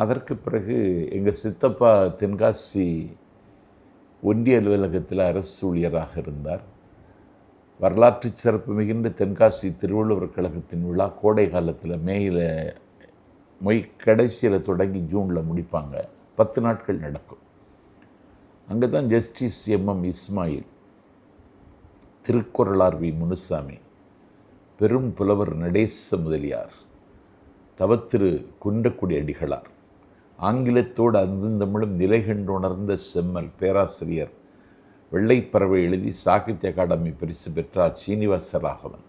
அதற்கு பிறகு எங்கள் சித்தப்பா தென்காசி ஒன்றிய அலுவலகத்தில் அரசு ஊழியராக இருந்தார். வரலாற்று சிறப்பு மிகுந்த தென்காசி திருவள்ளுவர் கழகத்தின் விழா கோடை காலத்தில் மேயில் கடைசியில் தொடங்கி ஜூனில் முடிப்பாங்க. 10 நாட்கள் நடக்கும். அங்கே தான் justice MM Ismail, Thirukkuralar V Munusamy, பெரும் புலவர் நடேச முதலியார், தவத்திரு குன்றக்குடி அடிகளார், ஆங்கிலத்தோடு அந்தமிழும் நிலை கண்டு உணர்ந்த செம்மல் பேராசிரியர் வெள்ளைப்பறவை எழுதி சாகித்ய அகாடமி பரிசு பெற்ற சீனிவாச ராகவன்,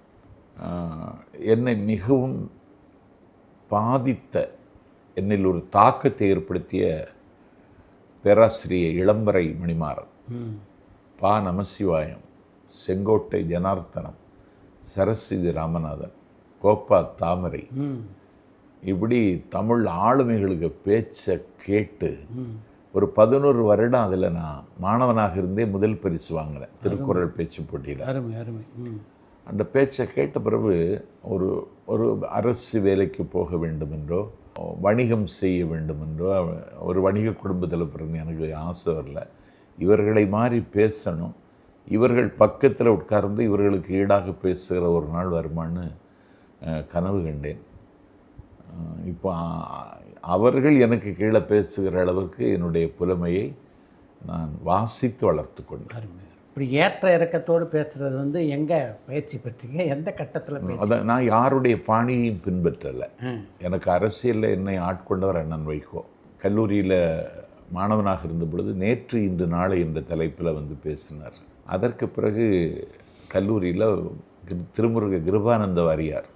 என்னை மிகவும் பாதித்த, என்னில் ஒரு தாக்கத்தை ஏற்படுத்திய பேராசிரியர் இளம்பரை மணிமாறன், பா நமசிவாயம், செங்கோட்டை ஜனார்த்தனம், சரஸ்வதி ராமநாதன், கோப்பா தாமரை, இப்படி தமிழ் ஆளுமைகளுக்கு பேச்சை கேட்டு ஒரு 11 வருடம் அதில் நான் மாணவனாக இருந்தே முதல் பரிசு வாங்கினேன் திருக்குறள் பேச்சு போட்டியில். அந்த பேச்சை கேட்ட பிறகு ஒரு அரசு வேலைக்கு போக வேண்டுமென்றோ வணிகம் செய்ய வேண்டுமென்றோ ஒரு வணிக குடும்பத்தில் பிறந்து எனக்கு ஆசை வரல. இவர்களை மாதிரி பேசணும், இவர்கள் பக்கத்தில் உட்கார்ந்து இவர்களுக்கு ஈடாக பேசுகிற ஒரு நாள் வருமானு கனவு கண்டேன். இப்போ அவர்கள் எனக்கு கீழே பேசுகிற அளவுக்கு என்னுடைய புலமையை நான் வாசித்து வளர்த்து கொண்டேன். இப்படி ஏற்ற இறக்கத்தோடு பேசுகிறது வந்து எங்கே பயிற்சி பெற்றீங்க, எந்த கட்டத்தில்? அதை நான் யாருடைய பாணியையும் பின்பற்றலை. எனக்கு அரசியலில் என்னை ஆட்கொண்டவர் அண்ணன் வைகோ. கல்லூரியில் மாணவனாக இருந்த பொழுது நேற்று இன்று நாளை என்ற தலைப்பில் வந்து பேசினார். அதற்கு பிறகு கல்லூரியில் திருமுருக கிருபானந்த வாரியார்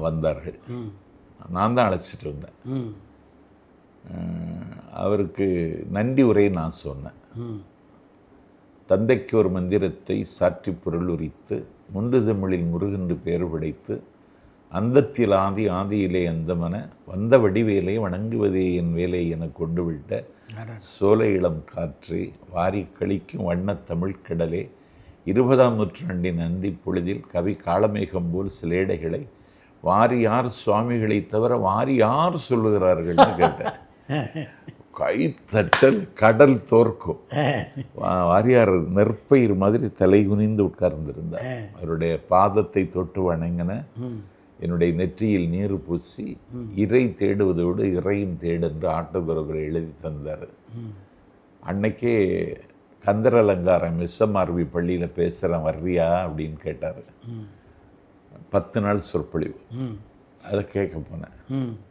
வந்தார்கள். நான் தான் அழைச்சிட்டு வந்தேன். அவருக்கு நன்றி உரை நான் சொன்னேன். தந்தைக்கு ஒரு மந்திரத்தை சாற்றி பொருள் உரித்து முண்டு தமிழில் முருகென்று பெயர் படைத்து அந்தத்தில் ஆதியிலே அந்தமன வந்த வடிவேலை வணங்குவதே என் வேலை என கொண்டு விட்ட சோலை இளம் காற்றே வாரி கழிக்கும் வண்ணத் தமிழ்கடலே 20ஆம் நூற்றாண்டின் அந்தி பொழுதில் கவி காளமேகம் போல் சிலேடைகளை வாரி யார் சுவாமிகளை தவிர வாரி யார் சொல்லுகிறார்கள்னு கேட்டேன். கை தட்டல் கடல் தோற்கும். வாரியார் நெற்பயிர் மாதிரி தலை குனிந்து உட்கார்ந்திருந்தார். அவருடைய பாதத்தை தொட்டு வணங்கின, என்னுடைய நெற்றியில் நீர் பூசி இறை தேடுவதோடு இறையும் தேடென்று ஆட்டோகிராஃபரை எழுதி தந்தார். அன்னைக்கே கந்தர் அலங்காரம் எஸ்எம்ஆர்வி பள்ளியில் பேசுகிறேன் வர்றியா அப்படின்னு கேட்டார். 10 நாள் சொற்பொழிவு. அதை கேட்க போனேன்.